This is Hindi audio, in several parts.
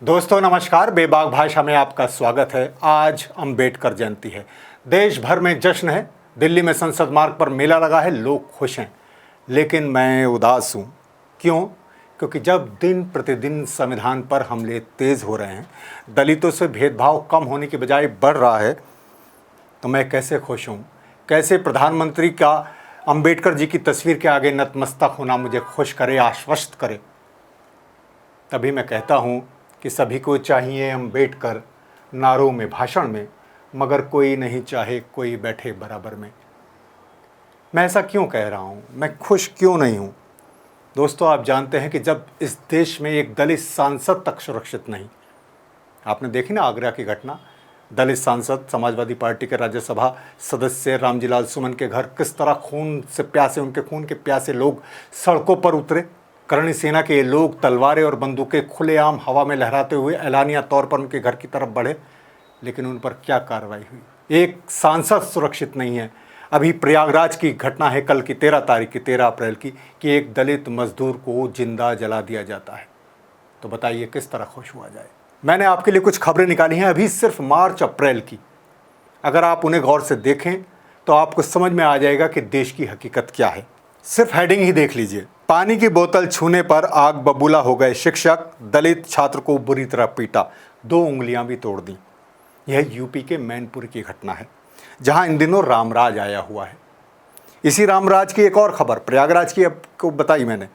दोस्तों नमस्कार, बेबाक भाषा में आपका स्वागत है। आज अंबेडकर जयंती है। देश भर में जश्न है। दिल्ली में संसद मार्ग पर मेला लगा है, लोग खुश हैं, लेकिन मैं उदास हूँ। क्यों? क्योंकि जब दिन प्रतिदिन संविधान पर हमले तेज हो रहे हैं, दलितों से भेदभाव कम होने की बजाय बढ़ रहा है, तो मैं कैसे खुश हूँ? कैसे प्रधानमंत्री का अंबेडकर जी की तस्वीर के आगे नतमस्तक होना मुझे खुश करे, आश्वस्त करे? तभी मैं कहता हूँ कि सभी को चाहिए अंबेडकर, नारों में, भाषण में, मगर कोई नहीं चाहे कोई बैठे बराबर में। मैं ऐसा क्यों कह रहा हूँ? मैं खुश क्यों नहीं हूँ? दोस्तों, आप जानते हैं कि जब इस देश में एक दलित सांसद तक सुरक्षित नहीं, आपने देखी ना आगरा की घटना, दलित सांसद समाजवादी पार्टी के राज्यसभा सदस्य रामजीलाल सुमन के घर किस तरह खून से प्यासे, उनके खून के प्यासे लोग सड़कों पर उतरे। करणी सेना के ये लोग तलवारें और बंदूकें खुलेआम हवा में लहराते हुए एलानिया तौर पर उनके घर की तरफ बढ़े, लेकिन उन पर क्या कार्रवाई हुई? एक सांसद सुरक्षित नहीं है। अभी प्रयागराज की घटना है, कल की 13 अप्रैल की, कि एक दलित मजदूर को जिंदा जला दिया जाता है। तो बताइए किस तरह खुश हुआ जाए? मैंने आपके लिए कुछ खबरें निकाली हैं अभी सिर्फ मार्च अप्रैल की। अगर आप उन्हें गौर से देखें तो आपको समझ में आ जाएगा कि देश की हकीकत क्या है। सिर्फ हेडिंग ही देख लीजिए। पानी की बोतल छूने पर आग बबूला हो गए शिक्षक, दलित छात्र को बुरी तरह पीटा, 2 उंगलियां भी तोड़ दी। यह यूपी के मैनपुरी की घटना है, जहां इन दिनों रामराज आया हुआ है। इसी रामराज की एक और खबर प्रयागराज की आपको बताई मैंने।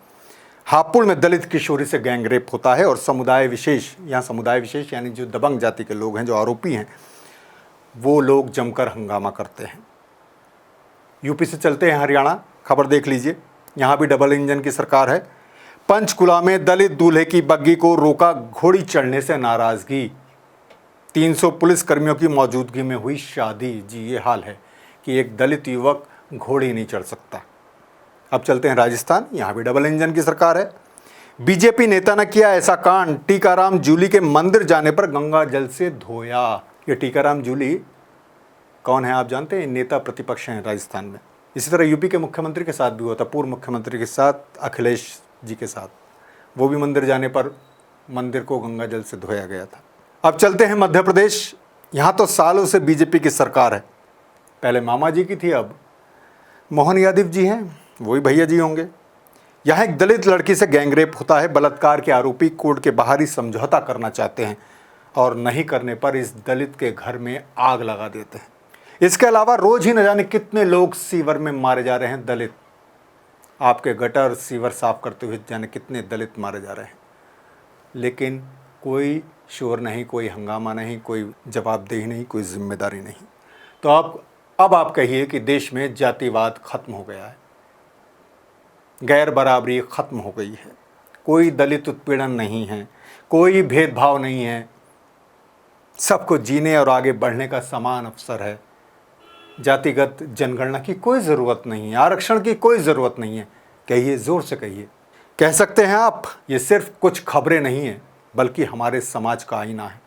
हापुड़ में दलित किशोरी से गैंगरेप होता है और समुदाय विशेष, यहाँ समुदाय विशेष यानी जो दबंग जाति के लोग हैं, जो आरोपी हैं, वो लोग जमकर हंगामा करते हैं। यूपी से चलते हैं हरियाणा, खबर देख लीजिए। यहाँ भी डबल इंजन की सरकार है। पंचकुला में दलित दूल्हे की बग्गी को रोका, घोड़ी चढ़ने से नाराजगी। 300 पुलिस कर्मियों की मौजूदगी में हुई शादी। जी, ये हाल है कि एक दलित युवक घोड़ी नहीं चढ़ सकता। अब चलते हैं राजस्थान, यहाँ भी डबल इंजन की सरकार है। बीजेपी नेता ने किया ऐसा कांड, टीकाराम जूली के मंदिर जाने पर गंगा जल से धोया। ये टीकाराम जूली कौन है आप जानते हैं? नेता प्रतिपक्ष हैं राजस्थान में। इसी तरह यूपी के मुख्यमंत्री के साथ भी हुआ था, पूर्व मुख्यमंत्री के साथ, अखिलेश जी के साथ। वो भी मंदिर जाने पर मंदिर को गंगा जल से धोया गया था। अब चलते हैं मध्य प्रदेश। यहाँ तो सालों से बीजेपी की सरकार है। पहले मामा जी की थी, अब मोहन यादव जी हैं, वही भैया जी होंगे। यहाँ एक दलित लड़की से गैंगरेप होता है। बलात्कार के आरोपी कोर्ट के बाहर ही समझौता करना चाहते हैं और नहीं करने पर इस दलित के घर में आग लगा देते हैं। इसके अलावा रोज ही न जाने कितने लोग सीवर में मारे जा रहे हैं। दलित, आपके गटर सीवर साफ करते हुए जाने कितने दलित मारे जा रहे हैं, लेकिन कोई शोर नहीं, कोई हंगामा नहीं, कोई जवाबदेही नहीं, कोई जिम्मेदारी नहीं। तो अब आप कहिए कि देश में जातिवाद खत्म हो गया है, गैर बराबरी खत्म हो गई है, कोई दलित उत्पीड़न नहीं है, कोई भेदभाव नहीं है, सबको जीने और आगे बढ़ने का समान अवसर है। जातिगत जनगणना की कोई ज़रूरत नहीं है, आरक्षण की कोई ज़रूरत नहीं है। कहिए, ज़ोर से कहिए। कह सकते हैं आप, ये सिर्फ कुछ खबरें नहीं हैं, बल्कि हमारे समाज का आईना है,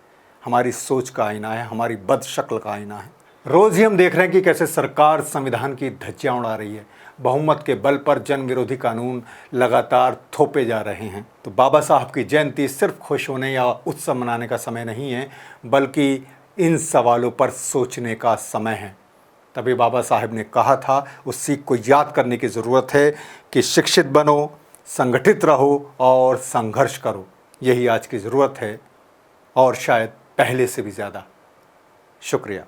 हमारी सोच का आईना है, हमारी बदशक्ल का आईना है। रोज़ ही हम देख रहे हैं कि कैसे सरकार संविधान की धज्जियाँ उड़ा रही है। बहुमत के बल पर जन विरोधी कानून लगातार थोपे जा रहे हैं। तो बाबा साहब की जयंती सिर्फ खुश होने या उत्सव मनाने का समय नहीं है, बल्कि इन सवालों पर सोचने का समय है। तभी बाबा साहब ने कहा था, उस सीख को याद करने की ज़रूरत है कि शिक्षित बनो, संगठित रहो और संघर्ष करो। यही आज की ज़रूरत है, और शायद पहले से भी ज़्यादा। शुक्रिया।